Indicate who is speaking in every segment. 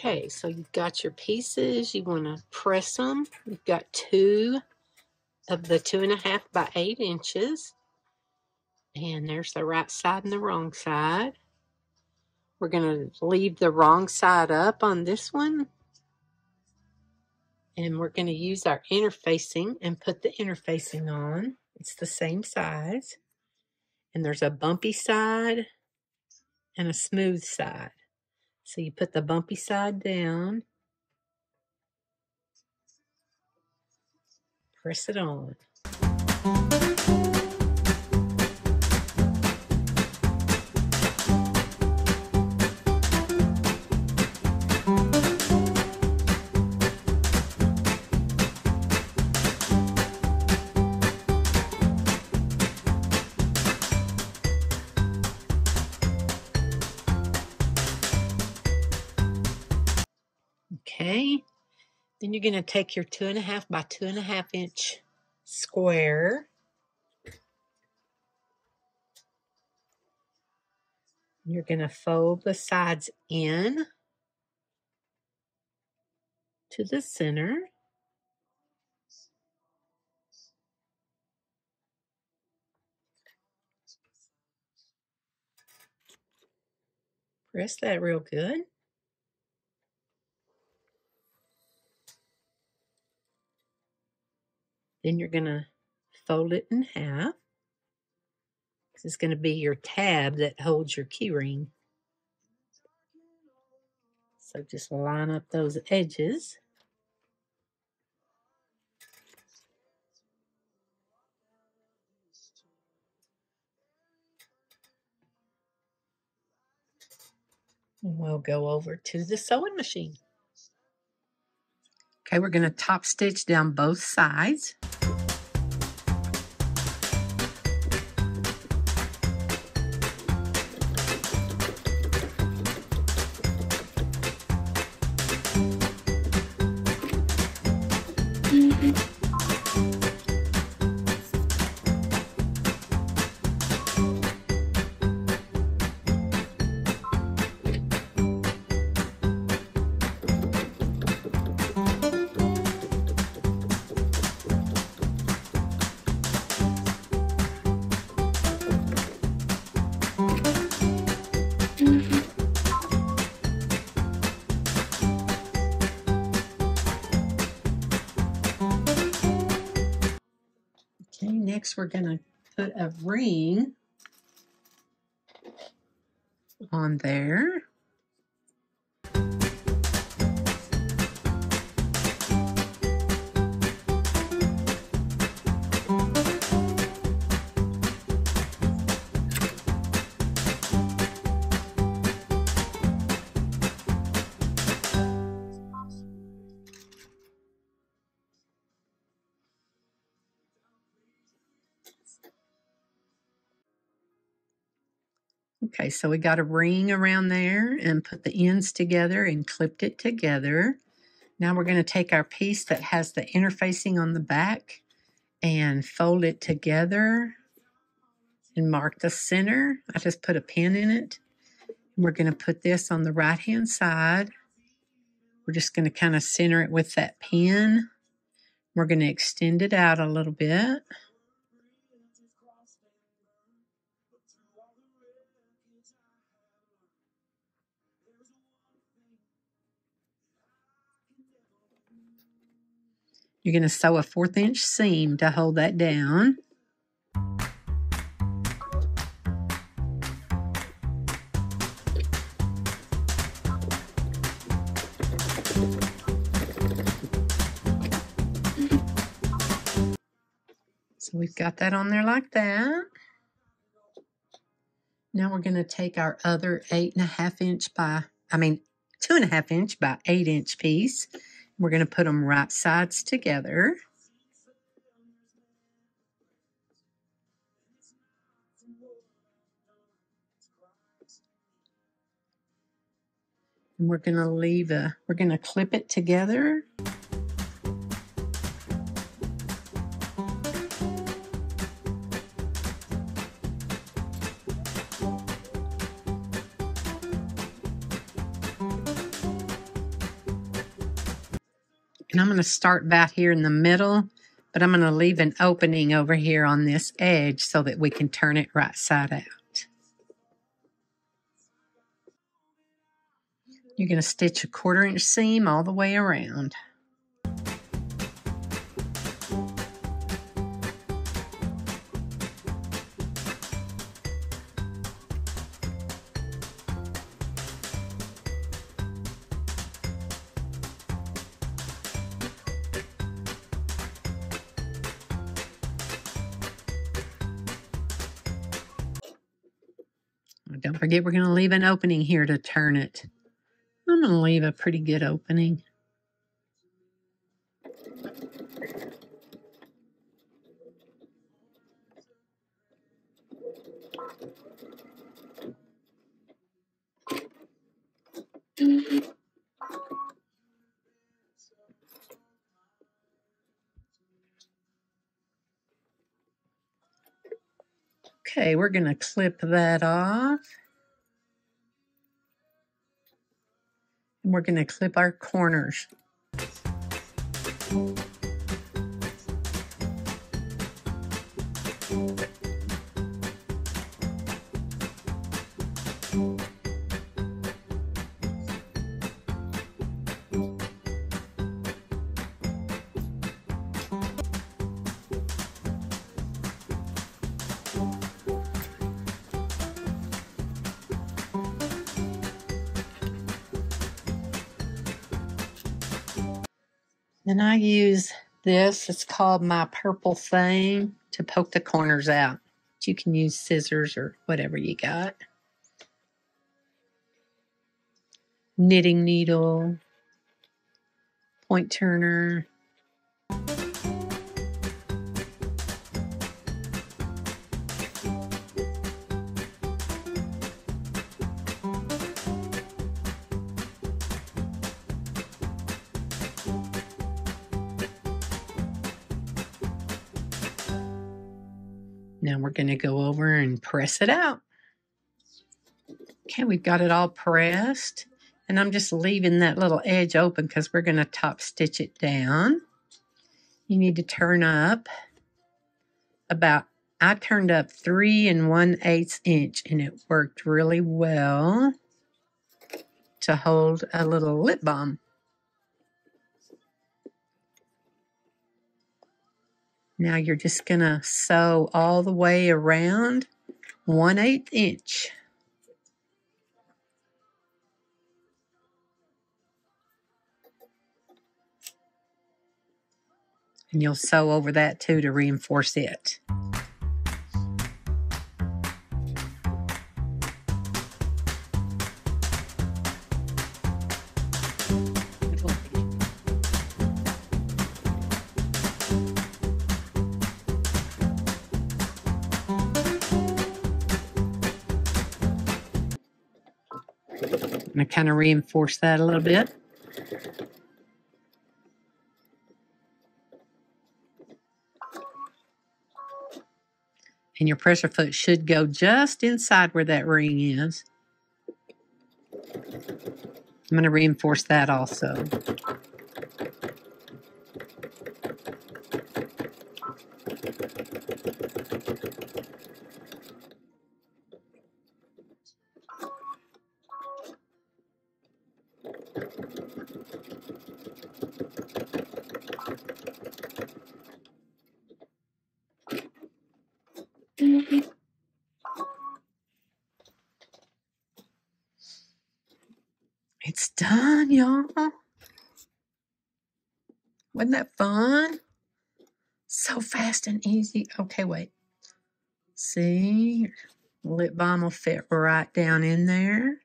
Speaker 1: Okay, so you've got your pieces. You want to press them. You've got 2 of the 2.5 by 8 inches. And there's the right side and the wrong side. We're going to leave the wrong side up on this one. And we're going to use our interfacing and put the interfacing on. It's the same size. And there's a bumpy side and a smooth side. So you put the bumpy side down. Press it on. Okay, then you're going to take your 2.5 by 2.5 inch square. You're going to fold the sides in to the center. Press that real good. Then you're going to fold it in half. This is going to be your tab that holds your key ring. So just line up those edges. And we'll go over to the sewing machine. Okay, we're going to top stitch down both sides. Okay, next we're going to put a ring on there. Okay, so we got a ring around there and put the ends together and clipped it together. Now we're going to take our piece that has the interfacing on the back and fold it together and mark the center. I just put a pin in it. We're going to put this on the right-hand side. We're just going to kind of center it with that pin. We're going to extend it out a little bit. You're going to sew a 1/4 inch seam to hold that down. So we've got that on there like that. Now we're going to take our other 2.5 inch by 8 inch piece. We're going to put them right sides together. And we're going to clip it together. And I'm going to start about here in the middle, but I'm going to leave an opening over here on this edge so that we can turn it right side out. You're going to stitch a 1/4 inch seam all the way around. Don't forget, we're going to leave an opening here to turn it. I'm going to leave a pretty good opening. Okay, we're going to clip that off. And we're going to clip our corners. And I use this, it's called my purple thing, to poke the corners out. You can use scissors or whatever you got. Knitting needle, point turner. Now we're going to go over and press it out. Okay, we've got it all pressed. And I'm just leaving that little edge open because we're going to top stitch it down. You need to turn up about, I turned up 3 1/8 inch, and it worked really well to hold a little lip balm. Now you're just going to sew all the way around 1/8 inch. And you'll sew over that too to reinforce it. I'm going to kind of reinforce that a little bit. And your pressure foot should go just inside where that ring is. I'm going to reinforce that also. It's done, y'all. Wasn't that fun? So fast and easy. Okay, wait. See, lip balm will fit right down in there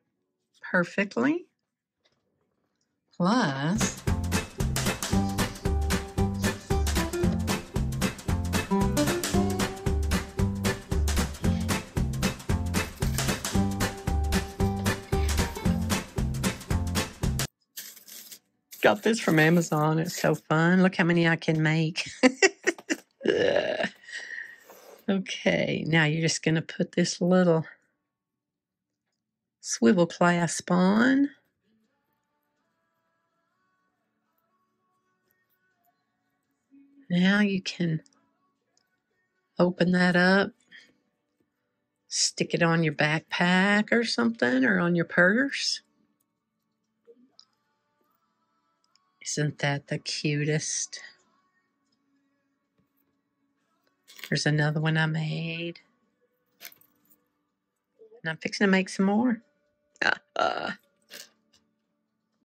Speaker 1: perfectly. Plus, got this from Amazon. It's so fun. Look how many I can make. Okay, now you're just going to put this little swivel clasp on. Now you can open that up, stick it on your backpack or something, or on your purse. Isn't that the cutest? There's another one I made. And I'm fixing to make some more.